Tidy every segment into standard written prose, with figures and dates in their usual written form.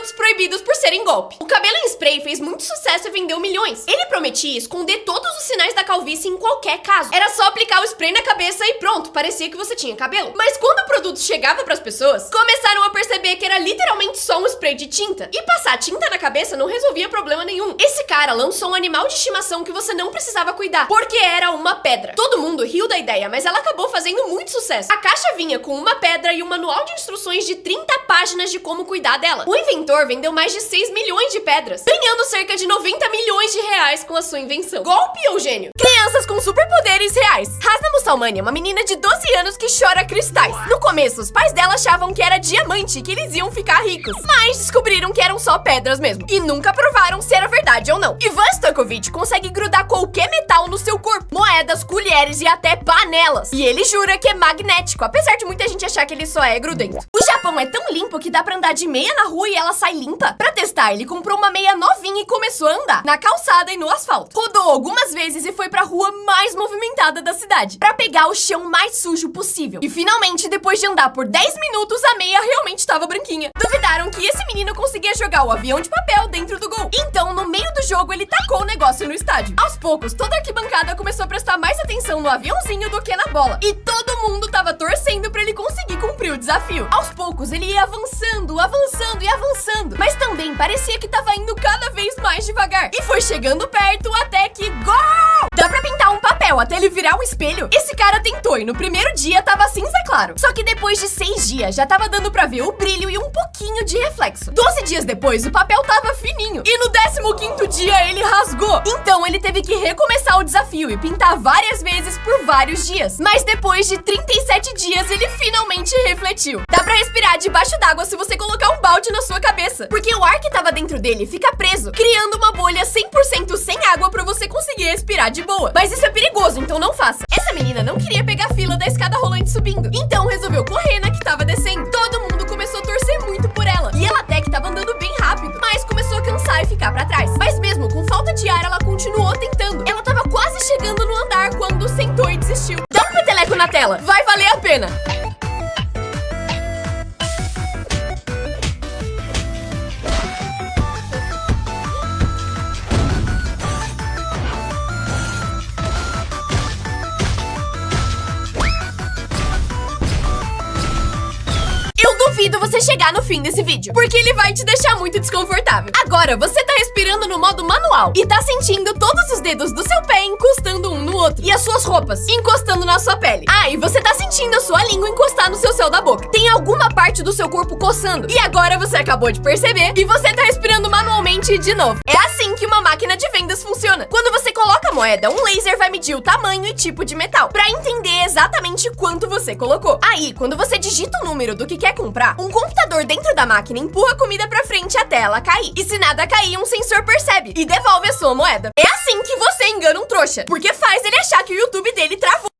produtos proibidos por serem golpe. O cabelo em spray fez muito sucesso e vendeu milhões. Ele prometia esconder todos os sinais da calvície em qualquer caso. Era só aplicar o spray na cabeça e pronto, parecia que você tinha cabelo. Mas quando o produto chegava pras pessoas, começaram a perceber que era literalmente só um spray de tinta. E passar tinta na cabeça não resolvia problema nenhum. Esse cara lançou um animal de estimação que você não precisava cuidar, porque era uma pedra. Todo mundo riu da ideia, mas ela acabou fazendo muito sucesso. A caixa vinha com uma pedra e um manual de instruções de 30 páginas de como cuidar dela. O inventor vendeu mais de 6 milhões de pedras, ganhando cerca de 90 milhões de reais com a sua invenção. Golpe ou gênio? Crianças com superpoderes reais. Hasna Musalmani é uma menina de 12 anos que chora cristais. No começo, os pais dela achavam que era diamante e que eles iam ficar ricos, mas descobriram que eram só pedras mesmo, e nunca provaram se era verdade ou não. Ivan Stojkovic consegue grudar qualquer metal no seu corpo, moedas, colheres e até panelas. E ele jura que é magnético, apesar de muita gente achar que ele só é grudento. O Japão é tão limpo que dá pra andar de meia na rua e ela sai limpa. Pra testar, ele comprou uma meia novinha e começou a andar na calçada e no asfalto. Rodou algumas vezes e foi pra rua mais movimentada da cidade, pra pegar o chão mais sujo possível. E finalmente, depois de andar por 10 minutos, a meia realmente estava branquinha. Duvidaram que esse menino conseguia jogar o avião de papel dentro do gol. Então, no meio do jogo, ele tacou o negócio no estádio. Aos poucos, toda a arquibancada começou a prestar mais atenção no aviãozinho do que na bola. E todo mundo tava torcendo pra ele conseguir cumprir o desafio. Aos poucos, ele ia avançando, avançando e avançando. Mas também parecia que tava indo cada vez mais devagar. E foi chegando perto até que... Gol! Dá pra pintar um papel até ele virar um espelho? Esse cara tentou e no primeiro dia tava cinza claro. Só que depois de 6 dias já tava dando pra ver o brilho e um pouquinho de reflexo. 12 dias depois o papel tava fininho. E no 15º dia ele rasgou. Então ele teve que recomeçar o desafio e pintar várias vezes por vários dias. Mas depois de 37 dias ele finalmente refletiu. Dá pra respirar debaixo d'água se você colocar um balde na sua cabeça, porque o ar que tava dentro dele fica preso, criando uma bolha 100% sem água pra você conseguir respirar de boa. Mas isso é perigoso, então não faça. Essa menina não queria pegar a fila da escada rolante subindo, então resolveu correr na que tava descendo. Todo mundo começou a torcer muito por ela, e ela até que tava andando bem rápido, mas começou a cansar e ficar pra trás. Mas mesmo com falta de ar, ela continuou tentando. Ela tava quase chegando no andar quando sentou e desistiu. Dá um peteleco na tela, vai valer a pena. Duvido você chegar no fim desse vídeo, porque ele vai te deixar muito desconfortável. Agora, você tá respirando no modo manual e tá sentindo todos os dedos do seu pé encostando um no outro, e as suas roupas encostando na sua pele. Ah, e você tá sentindo a sua língua encostar no seu céu da boca. Tem alguma parte do seu corpo coçando, e agora você acabou de perceber e você tá respirando manualmente de novo. É assim que uma máquina de vendas funciona. Quando você coloca a moeda, um laser vai medir o tamanho e tipo de metal, pra entender exatamente quanto você colocou. Aí, quando você digita o número do que quer comprar, um computador dentro da máquina empurra a comida pra frente até ela cair. E se nada cair, um sensor percebe e devolve a sua moeda. É assim que você engana um trouxa, porque faz ele achar que o YouTube dele travou.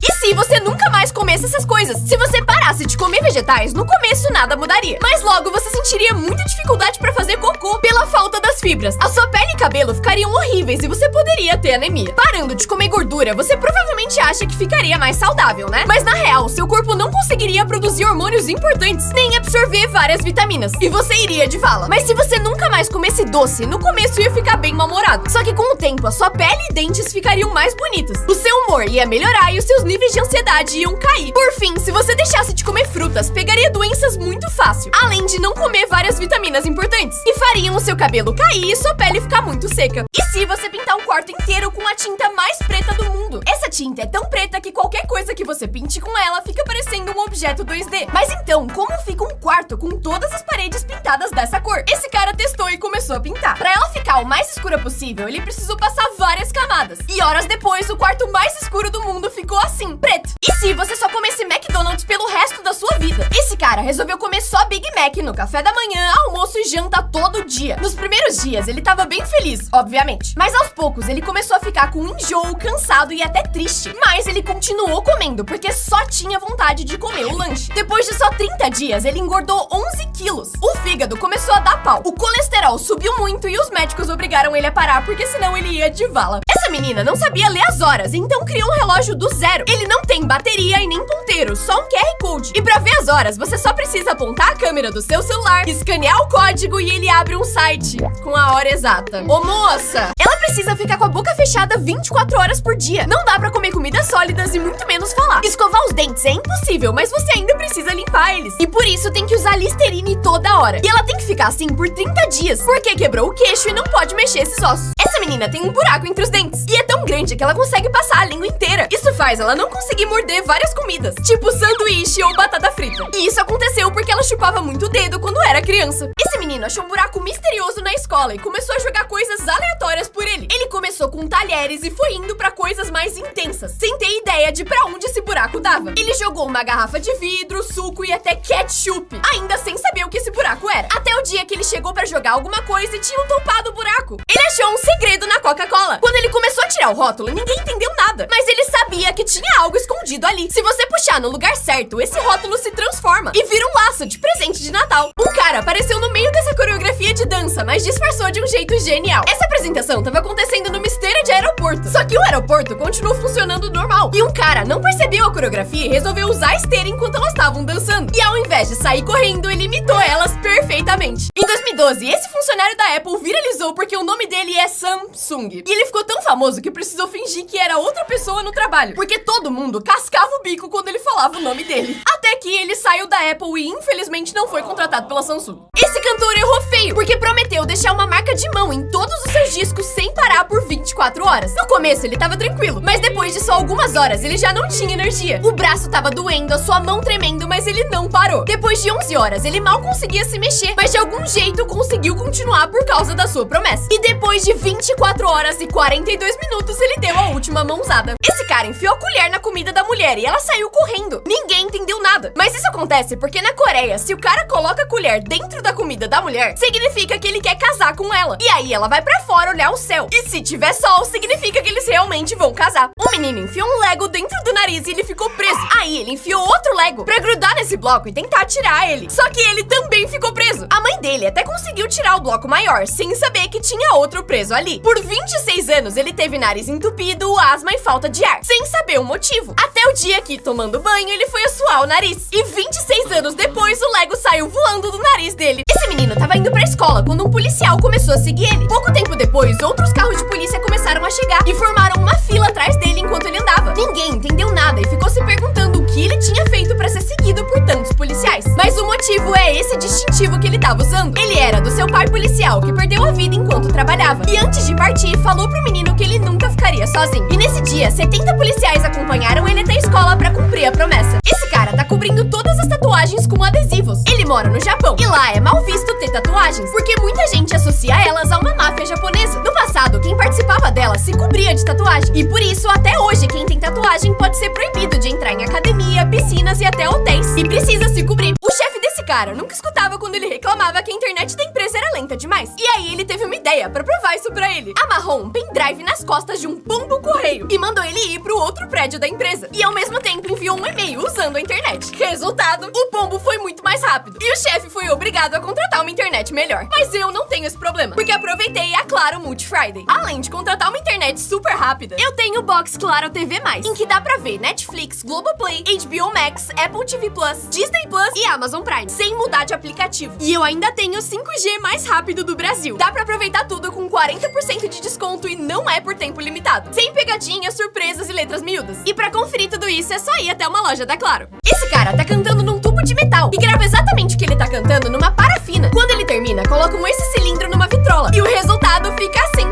E se você nunca mais comesse essas coisas? Se você parasse de comer vegetais, no começo nada mudaria, mas logo você sentiria muita dificuldade pra fazer cocô pela falta das fibras. A sua pele e cabelo ficariam horríveis e você poderia ter anemia. Parando de comer gordura, você provavelmente acha que ficaria mais saudável, né? Mas na real, seu corpo não conseguiria produzir hormônios importantes, nem absorver várias vitaminas, e você iria de vala. Mas se você nunca mais comesse doce, no começo ia ficar bem mal-humorado. Só que com o tempo, a sua pele e dentes ficariam mais bonitos, o seu humor ia melhorar e os seus níveis de ansiedade iam cair. Por fim, se você deixasse de comer frutas, pegaria doenças muito fácil, além de não comer várias vitaminas importantes, que fariam o seu cabelo cair e sua pele ficar muito seca. E se você pintar um quarto inteiro com a tinta mais preta do mundo? Essa tinta é tão preta que qualquer coisa que você pinte com ela fica parecendo um objeto 2D. Mas então, como fica um quarto com todas as paredes pintadas dessa cor? Esse cara testou e começou a pintar. Pra ela ficar o mais escura possível, ele precisou passar várias camadas. E horas depois, o quarto mais escuro do mundo ficou assim, preto. E se você só comesse McDonald's pelo resto da sua vida? Esse cara resolveu comer só Big Mac no café da manhã, almoço e janta todo dia. Nos primeiros dias, ele tava bem feliz, obviamente. Mas aos poucos, ele começou a ficar com enjoo, cansado e até triste. Mas ele continuou comendo, porque só tinha vontade de comer o lanche. Depois de só 30 dias, ele engordou 11 quilos. O fígado começou a dar pau. O colesterol subiu muito e os médicos obrigaram ele a parar, porque senão ele ia de vala. Essa menina não sabia ler as horas, então criou um relógio do zero. Ele não tem bateria e nem ponteiro, só um QR Code. E pra ver as horas, você só precisa apontar a câmera do seu celular, escanear o código e ele abre um site com a hora exata. Ô moça, ela precisa ficar com a boca fechada 24 horas por dia. Não dá pra comer comidas sólidas e muito menos falar. Escovar os dentes é impossível, mas você ainda precisa limpar eles. E por isso tem que usar Listerine toda hora. E ela tem que ficar assim por 30 dias, porque quebrou o queixo e não pode mexer esses ossos. Essa menina tem um buraco entre os dentes. E é tão grande que ela consegue passar a língua inteira. Isso faz ela não conseguir morder várias comidas, tipo sanduíche ou batata frita. E isso aconteceu porque ela chupava muito o dedo quando era criança. Esse menino achou um buraco misterioso na escola e começou a jogar coisas aleatórias por ele. Ele começou com talheres e foi indo pra coisas mais intensas, sem ter ideia de pra onde esse buraco dava. Ele jogou uma garrafa de vidro, suco e até ketchup, ainda sem saber o que esse buraco era. Até o dia que ele chegou pra jogar alguma coisa e tinham tampado o buraco. Ele achou um segredo na Coca-Cola. Quando ele começou a tirar o rótulo, ninguém entendeu nada, mas ele sabia que tinha algo escondido ali. Se você puxar no lugar certo, esse rótulo se transforma e vira um laço de presente de Natal. Um cara apareceu no meio dessa coreografia de dança, mas disfarçou de um jeito genial. Essa apresentação tava acontecendo numa esteira de aeroporto, só que o aeroporto continuou funcionando normal. E um cara não percebeu a coreografia e resolveu usar a esteira enquanto elas estavam dançando. E ao invés de sair correndo, ele imitou elas perfeitamente. Em 2012, esse funcionário da Apple viralizou porque o nome dele é Samsung. E ele ficou tão famoso que precisou fingir que era outra pessoa no trabalho, porque todo mundo cascava o bico quando ele falava o nome dele. Até que ele saiu da Apple e infelizmente não foi contratado pela Samsung. Esse cantor errou feio, porque prometeu deixar uma marca de mão em todos os seus discos sem parar por 24 horas. No começo ele tava tranquilo, mas depois de só algumas horas ele já não tinha energia. O braço tava doendo, a sua mão tremendo, mas ele não parou. Depois de 11 horas ele mal conseguia se mexer, mas de algum jeito conseguiu continuar por causa da sua promessa. E depois de 24 horas e 42 minutos ele deu a última mãozada. Esse cara enfiou a colher na comida da mulher e ela saiu correndo. Ninguém entendeu nada. Mas isso acontece porque na Coreia, se o cara coloca a colher dentro da comida da mulher, significa que ele quer casar com ela. E aí ela vai pra fora olhar o céu. E se tiver sol, significa que eles realmente vão casar. Um menino enfiou um Lego dentro do nariz e ele ficou preso. Aí ele enfiou outro Lego pra grudar nesse bloco e tentar tirar ele. Só que ele também ficou preso. A mãe dele até conseguiu tirar o bloco maior, sem saber que tinha outro preso ali. Por 26 anos, ele teve nariz entupido, asma e falta de ar, sem saber o motivo. Até o dia que, tomando banho, ele foi assoar o nariz. E 26 anos depois, o Lego saiu voando do nariz dele. Esse menino tava indo pra escola quando um policial começou a seguir ele. Pouco tempo depois, outros carros de polícia começaram a chegar e formaram uma fila atrás dele enquanto ele andava. Ninguém entendeu nada e ficou se perguntando o que ele tinha feito pra ser seguido por tantos policiais. Mas o motivo é esse distintivo que ele tava usando. Ele era do seu pai policial, que perdeu a vida enquanto trabalhava. E antes de partir, falou pro menino que ele nunca ficaria sozinho. E nesse dia, 70 policiais acompanharam ele até a escola pra cumprir a promessa. Esse cara tá cobrindo todas as tatuagens com adesivos. Ele mora no Japão e lá é mal visto ter tatuagens, porque muita gente associa elas a uma máfia japonesa. No passado, quem participava dela se cobria de tatuagem. E por isso, até hoje, quem tem tatuagem pode ser proibido de entrar em academia, piscinas e até hotéis. E precisa se cobrir. O chefe desse cara nunca escutava quando ele reclamava que a internet da empresa era lenta demais. E aí ele teve uma ideia pra provar isso pra ele. Amarrou um pendrive nas costas de um pombo correio e mandou ele ir pro outro prédio da empresa. E ao mesmo tempo enviou um e-mail usando a internet. Resultado, o pombo foi muito mais rápido. E o chefe foi obrigado a contratar uma internet melhor. Mas eu não tenho esse problema, porque aproveitei a Claro Multi Friday. Além de contratar uma internet super rápida, eu tenho o Box Claro TV+, em que dá pra ver Netflix, Globoplay, HBO Max, Apple TV Plus, Disney Plus e Amazon Prime, sem mudar de aplicativo. E eu ainda tenho o 5G mais rápido do Brasil. Dá pra aproveitar tudo com 40% de desconto e não é por tempo limitado. Sem pegadinhas, surpresas e letras miúdas. E pra conferir tudo isso é só ir até uma loja da Claro. Esse cara tá cantando num tubo de metal e grava exatamente o que ele tá cantando numa parafina. Quando ele termina, colocam esse cilindro numa vitrola e o resultado fica assim.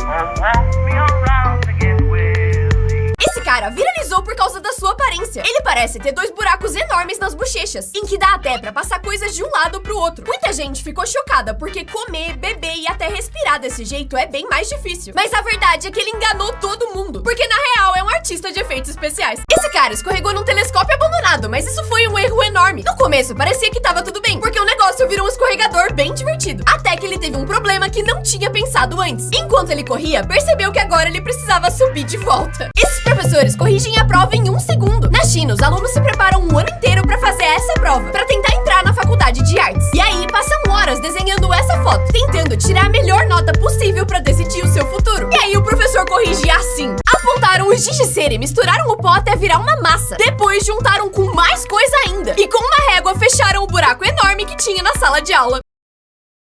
Esse cara viralizou por causa da sua aparência. Ele parece ter 2 buracos enormes nas bochechas, em que dá até pra passar coisas de um lado pro outro. Muita gente ficou chocada, porque comer, beber e até respirar desse jeito é bem mais difícil. Mas a verdade é que ele enganou todo mundo, porque na real é um artista de efeitos especiais. Esse cara escorregou num telescópio abandonado, mas isso foi um erro enorme. No começo parecia que tava tudo bem, porque o negócio virou um escorregador bem divertido. Até que ele teve um problema que não tinha pensado antes. Enquanto ele corria, percebeu que agora ele precisava subir de volta. Esses professores corrigem a prova em 1 segundo. Na China, os alunos se preparam um ano inteiro pra fazer essa prova, pra tentar entrar na faculdade de artes. E aí, passam horas desenhando essa foto, tentando tirar a melhor nota possível pra decidir o seu futuro. E aí, o professor corrige assim: a montaram o giz de cera e misturaram o pó até virar uma massa. Depois juntaram com mais coisa ainda. E com uma régua fecharam o buraco enorme que tinha na sala de aula.